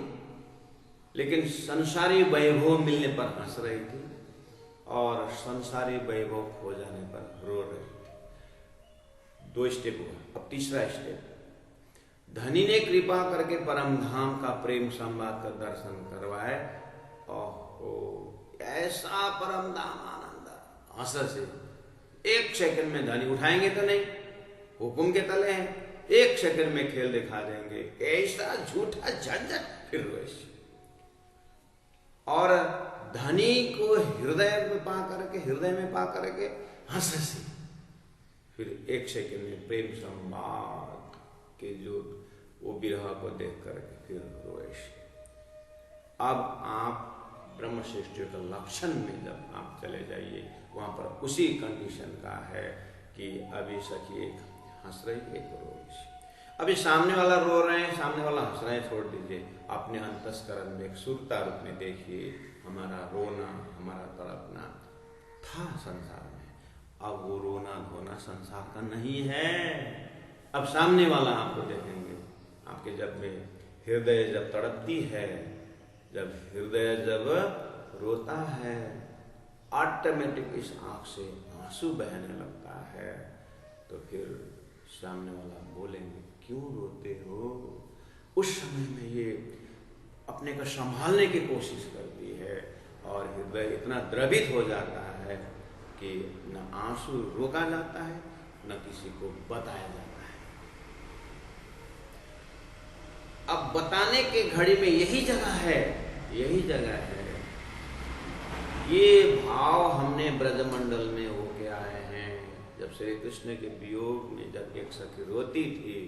लेकिन संसारी वैभव मिलने पर हंस रही थी और संसारी वैभव खो जाने पर रो रही थी। 2 स्टेप हुआ। अब तीसरा स्टेप, धनी ने कृपा करके परम धाम का प्रेम संवाद का दर्शन करवाए। ओहो, ऐसा परम धाम आनंद हंस से 1 सेकंड में धनी उठाएंगे तो नहीं, हुकुम के तले हैं, 1 सेकंड में खेल दिखा देंगे। ऐसा झूठा झंझट फिर वैसे। और धनी को हृदय में पा करके हंस हंसी, फिर 1 सेकंड में प्रेम संवाद के जो वो विरह को देख करके फिर रोएश। अब आप ब्रह्म सृष्टि का लक्षण में जब आप चले जाइए, वहां पर उसी कंडीशन का है कि अभी सखी एक हंस रही, एक रोएश। अभी सामने वाला रो रहे हैं, सामने वाला हंस रहे हैं, छोड़ दीजिए। अपने अंतस्करण में एक सुरता रूप में देखिए, हमारा रोना, हमारा तड़पना था संसार में, अब वो रोना धोना संसार का नहीं है। अब सामने वाला आपको देखेंगे, आपके जब में हृदय जब तड़पती है, जब हृदय जब रोता है, ऑटोमेटिक इस आंख से आंसू बहने लगता है, तो फिर सामने वाला बोलेंगे क्यों रोते हो। उस समय में ये अपने को संभालने की कोशिश करती है और हृदय इतना द्रवित हो जाता है कि न आंसू रोका जाता है, न किसी को बताया जाता है। अब बताने के घड़ी में यही जगह है, यही जगह है। ये भाव हमने ब्रजमंडल में होके आए हैं। जब श्री कृष्ण के वियोग में जब एक सखी रोती थी,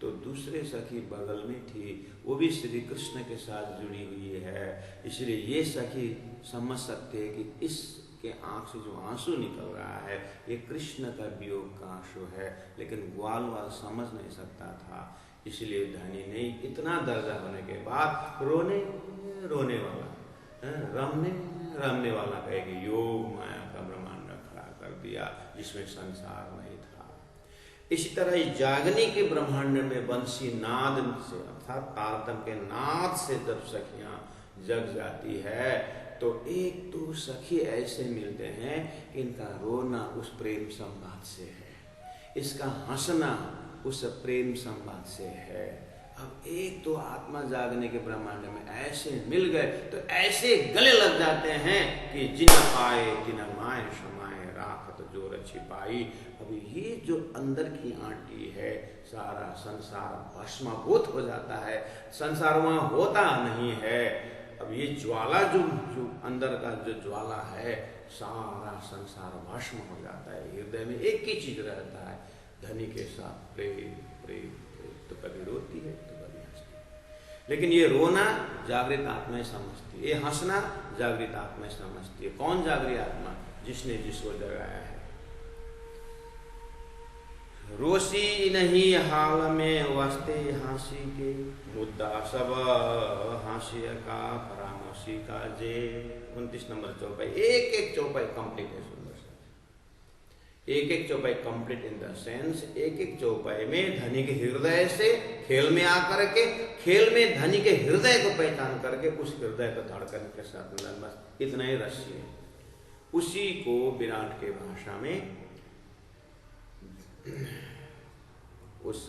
तो दूसरे सखी बगल में थी, वो भी श्री कृष्ण के साथ जुड़ी हुई है। इसलिए ये सखी समझ सकते हैं कि इसके आंख से जो आंसू निकल रहा है, ये कृष्ण का वियोग का आंसू है। लेकिन ग्वाल समझ नहीं सकता था, इसलिए धनी ने इतना दर्जा होने के बाद रोने वाला, रमने वाला कहेगा योग माया का ब्रह्मांड खड़ा कर दिया, जिसमें संसार नहीं था। इसी तरह इस जागने के ब्रह्मांड में बंसी नाद से, अर्थात तारतम के नाद से जब सखियां जग जाती है, तो एक दो सखी ऐसे मिलते हैं कि इनका रोना उस प्रेम संवाद से है, इसका हंसना उस प्रेम संवाद से है। अब एक दो आत्मा जागने के ब्रह्मांड में ऐसे मिल गए तो ऐसे गले लग जाते हैं कि जिन पाए जिन माए समाए राख तो जोर छिपाई। अब ये जो अंदर की आंटी है, सारा संसार भस्मीभूत हो जाता है, संसार वहां होता नहीं है। अब ये ज्वाला जो अंदर का जो ज्वाला है, सारा संसार भस्म हो जाता है। हृदय में एक ही चीज रहता है, धनी के साथ प्रेम प्रेम प्रेम। तो कभी रोती है तो कभी हंसती है, लेकिन ये रोना जागृत आत्माएं समझती है, ये हंसना जागृत आत्माएं समझती है। कौन जागृत आत्मा? जिसने जिसको जगाया है। रोसी नहीं हाल में वस्ते हासी के, मुद्दा सब हास्य का पराम मौसी का जे। 29 नंबर चौपाई, एक एक चौपाई कंप्लीट है सुंदर सा, एक एक चौपाई कंप्लीट इन द सेंस, एक एक चौपाई में धनी के हृदय से खेल में आकर के, खेल में धनी के हृदय को पहचान करके उस हृदय को धड़कन के साथ मिलन, बस इतना ही रहस्य है। उसी को विराट के भाषा में उस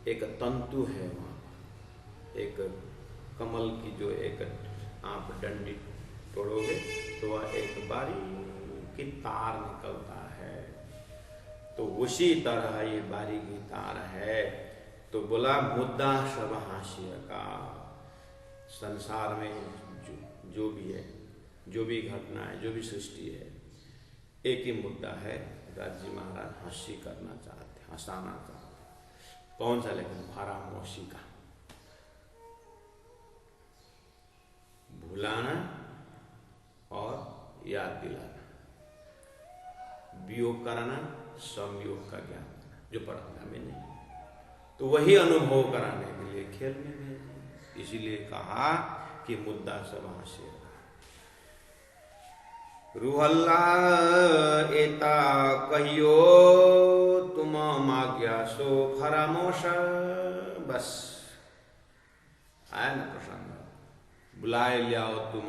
एक तंतु है वहां, एक कमल की जो एक आप डंडी तोड़ोगे तो वह एक बारीक तार निकलता है, तो उसी तरह ये बारीक तार है। तो बोला मुद्दा सब हास्य का, संसार में जो भी है, जो भी घटना है, जो भी सृष्टि है, एक ही मुद्दा है, राजी महाराज हंसी करना चाहते, हंसाना चाहते। कौन सा? लेकिन फरामोशी का, भुलाना और याद दिलाना, वियोग कराना, संयोग का ज्ञान, जो परंपरा में नहीं, तो वही अनुभव कराने के लिए खेल में भेजे। इसीलिए कहा कि मुद्दा सब हास्य का। रुहल्ला एता कहियो तुम माग्या सो फरामोश, बस आया ना प्रसंग, बुलाए लियाओ तुम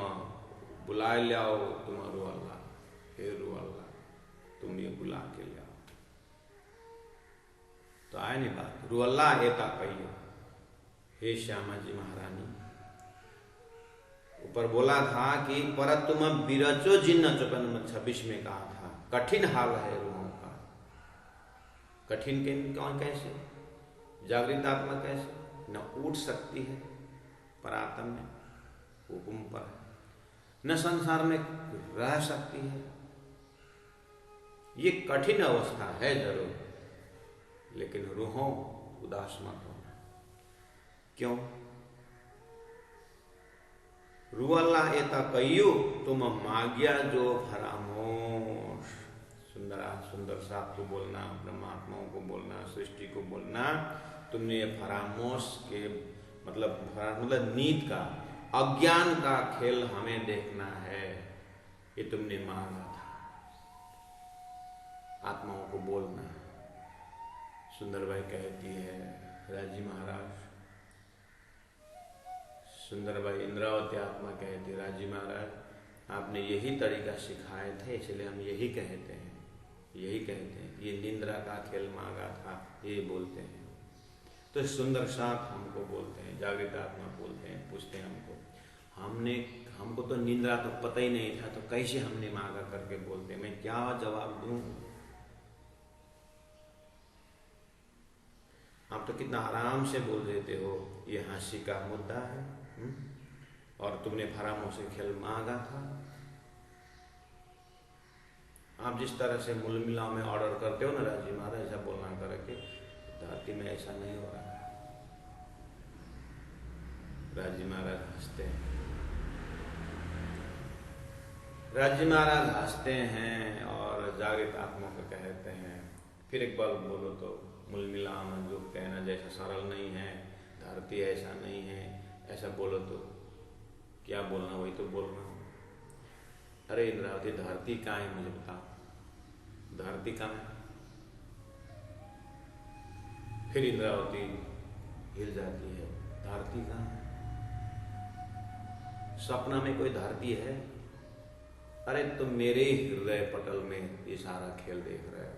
रुहल्ला, हे रुहल्ला तुम ये बुला के लियाओ। तो आया नहीं बात, रुहल्ला एता कहियो, हे श्यामा जी महारानी। ऊपर बोला था कि पर तुम बिरचो जिन्न 26 में कहा था, कठिन हाल है रूहों का। कठिन कौन कैसे? जागृत आत्मा कैसे? न उठ सकती है परात्म में, हुकुम पर है, न संसार में रह सकती है। ये कठिन अवस्था है जरूर, लेकिन रूहों उदास मत होना। क्यों? रुअल्ला एता कहियो तुम माग्या जो फरामोश। सुंदर सा को बोलना, ब्रह्मात्माओं को बोलना, सृष्टि को बोलना, तुमने ये फरामोश के मतलब नीत का, अज्ञान का खेल हमें देखना है, ये तुमने मांगा था। आत्माओं को बोलना। सुंदर भाई कहती है, राजी महाराज, सुंदर भाई इंद्रावती आत्मा कहती, राजी महाराज आपने यही तरीका सिखाए थे, इसलिए हम यही कहते हैं, ये निंद्रा का खेल मांगा था, ये बोलते हैं। तो सुंदर साथ हमको बोलते हैं, जागृत आत्मा बोलते हैं, पूछते हैं हमको तो निंद्रा तो पता ही नहीं था, तो कैसे हमने मांगा करके बोलते, मैं क्या जवाब दूं? आप तो कितना आराम से बोल देते हो, ये हंसी का मुद्दा है, और तुमने फरामों से खेल मांगा था। आप जिस तरह से मूल मिलाव में ऑर्डर करते हो ना राजी महाराज, ऐसा बोलना करके, धरती में ऐसा नहीं हो रहा। राजी महाराज हंसते हैं, राजी महाराज हंसते हैं और जागृत आत्मा को कहते हैं, फिर एक बार बोलो तो मूल मिलाव में जो कहना जैसा सरल नहीं है, धरती ऐसा नहीं है, ऐसा बोलो तो क्या बोलना, वही तो बोल रहा हूं। अरे इंद्रावती धरती कहाँ है, मुझे बताओ, धरती कहाँ है? फिर इंद्रावती हिल जाती है, धरती कहाँ है? सपना में कोई धरती है? अरे तुम मेरे हृदय पटल में ये सारा खेल देख रहे हो।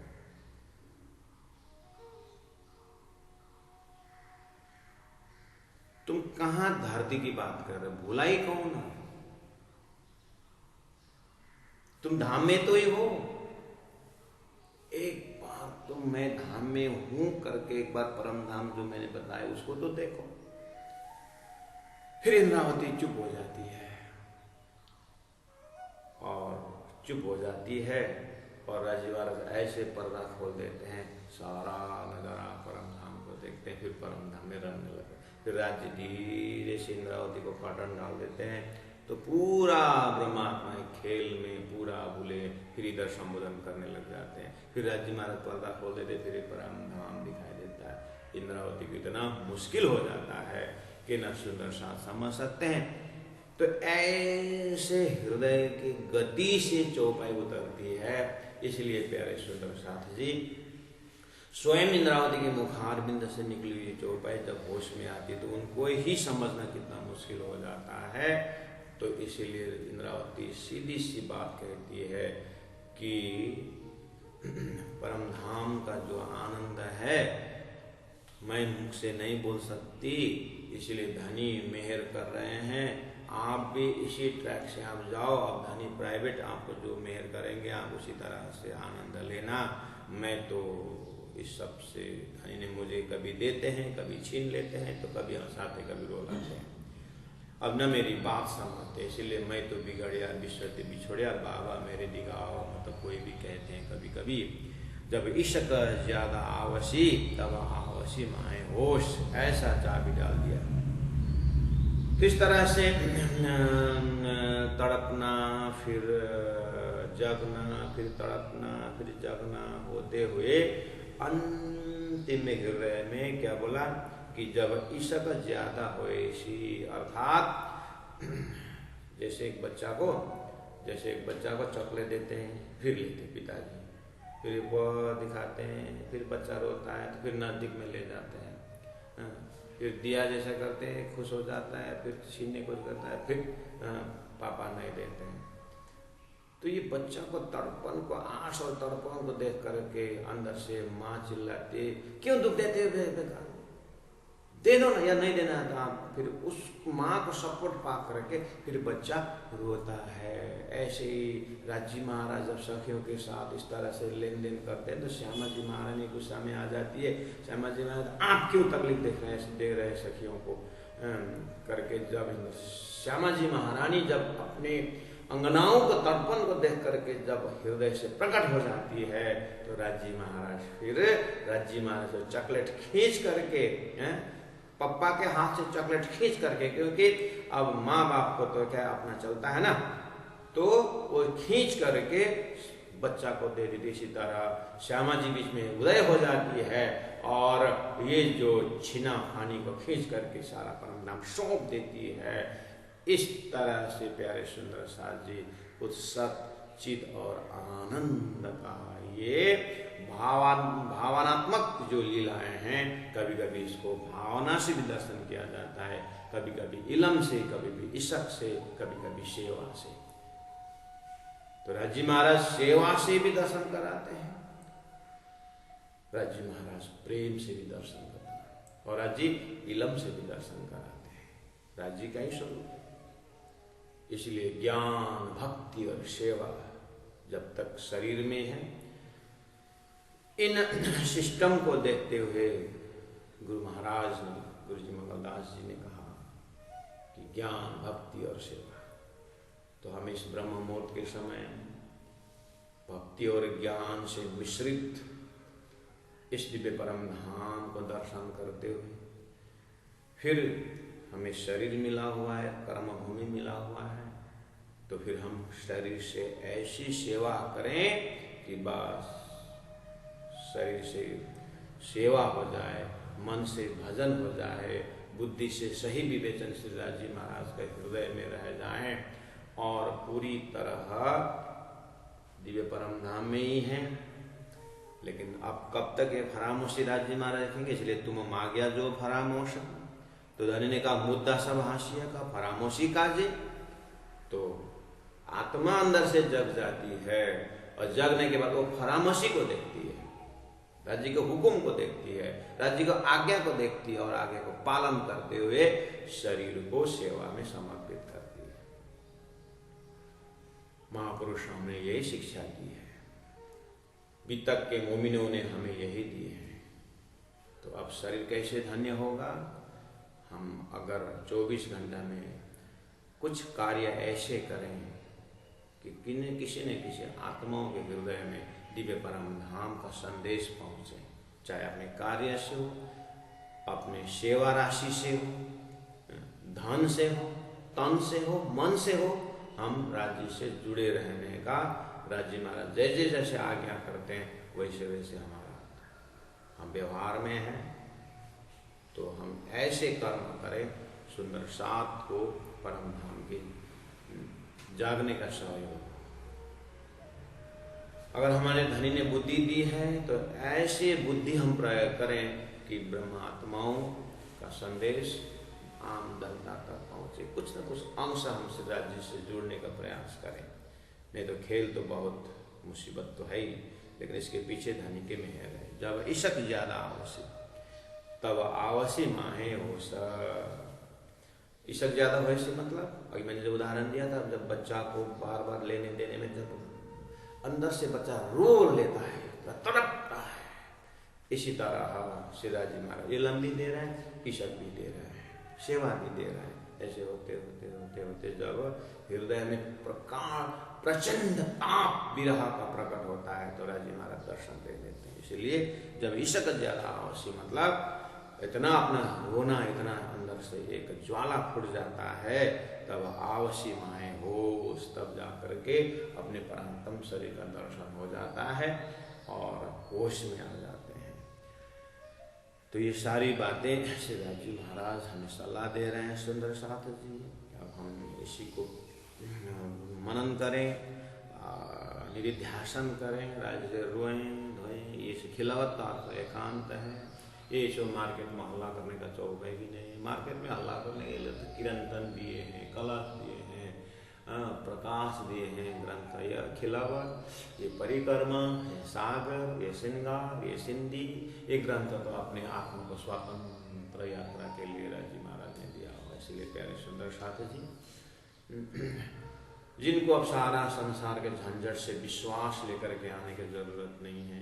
तुम कहां धरती की बात कर रहे हो? भुलाई कौन है? तुम धाम में तो ही हो। एक बार तुम मैं धाम में हूं करके एक बार परम धाम जो मैंने बताया उसको तो देखो। फिर इंद्रावती चुप हो जाती है, और चुप हो जाती है, और राजी महाराज ऐसे पर्दा खोल देते हैं, सारा नजारा परम धाम को देखते हैं। फिर परम धाम में रंगने लगे। फिर राज्य धीरे से इंद्रावती को काटन डाल देते हैं, तो पूरा ब्रह्मात्मा खेल में पूरा भूले, फिर इधर संबोधन करने लग जाते हैं। फिर राज्य महाराज पर्दा खोल देते, फिर परम धाम दिखाई देता है। इंद्रावती को इतना मुश्किल हो जाता है कि न सुंदर साथ समझ सकते हैं। तो ऐसे हृदय की गति से चौपाई उतरती है। इसलिए प्यारे सुंदर साथ जी, स्वयं इंद्रावती के मुखारबिंद से निकली हुई चौपाई जब होश में आती तो उनको ही समझना कितना मुश्किल हो जाता है। तो इसीलिए इंद्रावती सीधी सी बात कहती है कि परम धाम का जो आनंद है मैं मुख से नहीं बोल सकती, इसलिए धनी मेहर कर रहे हैं, आप भी इसी ट्रैक से आप जाओ। अब धनी प्राइवेट आपको जो मेहर करेंगे आप उसी तरह से आनंद लेना। मैं तो इस सब से, धनी ने मुझे कभी देते हैं कभी छीन लेते हैं, तो कभी हंसाते कभी रुलाते हैं, अब न मेरी बात समझते, इसलिए मैं तो बिगड़िया बिछड़ते बिछोड़िया बाबा मेरे दिगाओ। मतलब कोई भी कहते हैं कभी कभी, जब इश्क ज्यादा आवसी तब आवसी माए होश, ऐसा चाबी डाल दिया। तो इस तरह से तड़पना फिर जगना फिर तड़पना फिर जगना होते हुए अंतिम हृदय में क्या बोला कि जब इश्क ज्यादा होए सी, अर्थात जैसे एक बच्चा को चॉकलेट देते हैं, फिर लेते पिताजी, फिर वो दिखाते हैं, फिर बच्चा रोता है तो फिर नजदीक में ले जाते हैं, फिर दिया जैसा करते हैं खुश हो जाता है, फिर छीनने को करता है, फिर पापा नहीं देते हैं। तो ये बच्चा को तड़पन को, आश और तड़पन को देख करके अंदर से माँ चिल्लाती, क्यों दुख देते हो, दे दो ना, या नहीं देना है तो आप, फिर उस माँ को सपोर्ट पा करके फिर बच्चा रोता है। ऐसे ही राजी महाराज जब सखियों के साथ इस तरह से लेन देन करते हैं तो श्यामा जी महारानी गुस्सा में आ जाती है। श्यामा जी महाराज आप क्यों तकलीफ दे रहे सखियों को करके, जब श्यामा जी महारानी जब अपने अंगनाओं को तर्पण को देख करके जब हृदय से प्रकट हो जाती है तो राज्जी महाराज को चॉकलेट खींच करके, पप्पा के हाथ से चॉकलेट खींच करके, क्योंकि अब माँ बाप को तो क्या अपना चलता है ना, तो वो खींच करके बच्चा को दे देती। इसी तरह श्यामा जी बीच में उदय हो जाती है और ये जो छीना फानी को खींच करके सारा परम नाम सौंप देती है। इस तरह से प्यारे सुंदर साथ जी उत्सव चित और आनंद का ये भावनात्मक जो लीलाएं हैं, कभी कभी इसको भावना से भी दर्शन किया जाता है, कभी कभी इलम से, कभी भी इशक से, कभी कभी सेवा से। तो राज्जी महाराज सेवा से भी दर्शन कराते हैं, राज्जी महाराज प्रेम से भी दर्शन करते हैं, और राज्जी इलम से भी दर्शन कराते हैं। राज्जी का ही स्वरूप है। इसलिए ज्ञान भक्ति और सेवा जब तक शरीर में है, इन सिस्टम को देखते हुए गुरु महाराज ने, गुरु जी मंगलदास जी ने कहा कि ज्ञान भक्ति और सेवा। तो हम इस ब्रह्म मुहूर्त के समय भक्ति और ज्ञान से मिश्रित इस दिव्य परम धाम को दर्शन करते हुए, फिर हमें शरीर मिला हुआ है, कर्म भूमि मिला हुआ है, तो फिर हम शरीर से ऐसी सेवा करें कि बस शरीर से सेवा हो जाए, मन से भजन हो जाए, बुद्धि से सही विवेचन श्री राज्जी महाराज के हृदय में रह जाएं और पूरी तरह दिव्य परम धाम में ही हैं। लेकिन अब कब तक ये फरामोशी राज्जी महाराज रखेंगे? इसलिए तुम मांग्या जो फरामोश, तो धनी ने कहा मुद्दा सब हाशिया का, फरामोशी काजे। तो आत्मा अंदर से जग जाती है और जगने के बाद वो फरामोशी को देखती है, राज्य के हुक्म को देखती है, राज्य को आज्ञा को देखती है और आज्ञा को पालन करते हुए शरीर को सेवा में समर्पित करती है। महापुरुषों ने यही शिक्षा दी है, वितक के मोमिनों ने हमें यही दी है। तो अब शरीर कैसे धन्य होगा? हम अगर 24 घंटा में कुछ कार्य ऐसे करें कि किसी न किसी आत्माओं के हृदय में दिव्य परम धाम का संदेश पहुंचे, चाहे अपने कार्य से हो, अपने सेवा राशि से हो, धन से हो, तन से हो, मन से हो, हम राज्य से जुड़े रहने का, राज्य महाराज जैसे जैसे आज्ञा करते हैं वैसे वैसे हमारा हम व्यवहार में हैं। तो हम ऐसे कर्म करें, सुंदर साथ को परम धाम के जागने का सहयोग। अगर हमारे धनी ने बुद्धि दी है तो ऐसे बुद्धि हम प्रयोग करें कि ब्रह्मात्माओं का संदेश आम जनता तक पहुंचे, कुछ न कुछ अंश हम राज्य से जुड़ने का प्रयास करें। नहीं तो खेल तो बहुत मुसीबत तो है ही, लेकिन इसके पीछे धनी के मेहर है। जब इशक ज्यादा आवश्यक तब आवश्य माहे हो स। इशक ज्यादा वैसे मतलब अभी मैंने जो उदाहरण दिया था, जब बच्चा को बार बार लेने देने में जब अंदर से बच्चा रो लेता है, तड़पता है, इसी तरह शिवाजी महाराज ये लंबी दे रहे हैं, इशक भी दे रहे हैं, सेवा भी दे रहे हैं। ऐसे होते होते होते होते जब हृदय में प्रचंड ताप विरह का प्रकट होता है तो राजी महाराज दर्शन दे देते हैं। इसलिए जब इशक ज्यादा आवश्यक मतलब इतना अपना रोना, इतना अंदर से एक ज्वाला फूट जाता है, तब आवश्य माए हो, तब जा करके अपने परमात्म शरीर का दर्शन हो जाता है और होश में आ जाते हैं। तो ये सारी बातें शिवाजी महाराज हमें सलाह दे रहे हैं सुंदर साथ जी। अब हम इसी को मनन करें, निधिध्यासन करें, राज्य रोएं धोएं। ये खिलावत का एकांत है। ये जो मार्केट में हल्ला करने का चौक है भी नहीं। मार्केट में हल्ला करने के लिए तो किरंतन दिए हैं, कलश दिए हैं, प्रकाश दिए हैं, ग्रंथ, यह खिलावत, ये परिक्रमा, ये सागर, ये श्रृंगार, ये सिंधी, ये ग्रंथ तो अपने आत्मा को स्वतंत्र यात्रा के लिए राजी महाराज ने दिया हुआ। इसलिए प्यारे सुंदर साथ जी, जिनको अब सारा संसार के झंझट से विश्वास लेकर के आने की जरूरत नहीं है,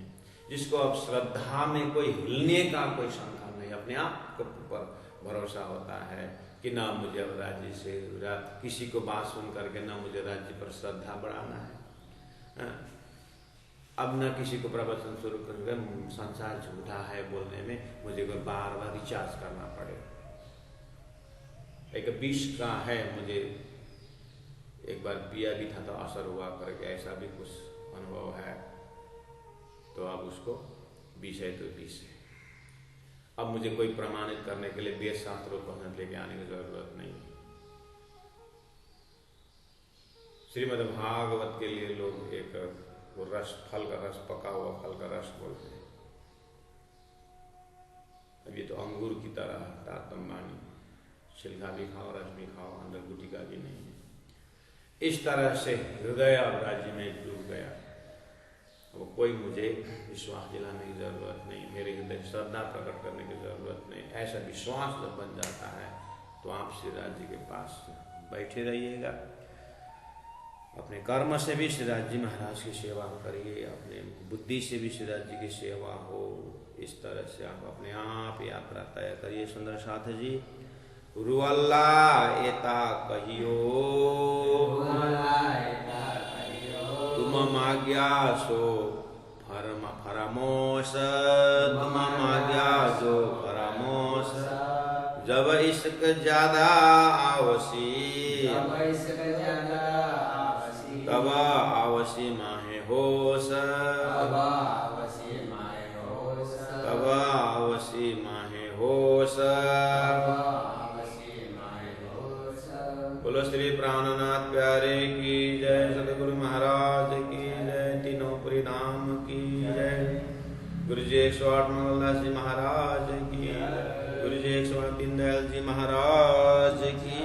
जिसको अब श्रद्धा में कोई हिलने का कोई शंका नहीं, अपने आप के ऊपर भरोसा होता है कि ना मुझे अब राज्य से किसी को बात सुन करके ना मुझे राज्य पर श्रद्धा बढ़ाना है, अब ना किसी को प्रवचन शुरू करके संसार झूठा है बोलने में मुझे कोई बार बार रिचार्ज करना पड़े। एक विष का है, मुझे एक बार पिया भी था तो असर हुआ करके, ऐसा भी कुछ अनुभव है, तो अब उसको विष है तो विष है। अब मुझे कोई प्रमाणित करने के लिए वेद शास्त्रों को लेके आने की जरूरत नहीं। श्रीमद् भागवत के लिए लोग एक वो रस, फल का रस, पका हुआ फल का रस बोलते हैं। अब ये तो अंगूर की तरह तातम्बानी, छिलका भी खाओ, रस भी खाओ, अंदर गुटिका भी नहीं है। इस तरह से हृदय अब राज्य में डूब गया। वो कोई मुझे विश्वास दिलाने की जरूरत नहीं, मेरे हृदय श्रद्धा प्रकट करने की जरूरत नहीं। ऐसा विश्वास जब बन जाता है तो आप श्री राज्य के पास बैठे रहिएगा। अपने कर्म से भी श्री राज्य महाराज की सेवा करिए, अपने बुद्धि से भी श्री राज्य की सेवा हो। इस तरह से आप अपने आप यात्रा तय करिए सुंदर साथ जी। रुअल्ला एता कहियो तुम माग्या सो फरमोस, तुम माग्या सो फरमोस। जब इश्क ज्यादा आवसी तब आवसी माहे होश, तब आवसी माहे होश। बोलो श्री प्राणनाथ प्यारे की जय, सतगुरु महाराज की जय, तीनों पुरी धाम की जय। गुरु जी 108 मंगलदास जी महाराज की, गुरु जी 108 दीनदयाल जी महाराज की।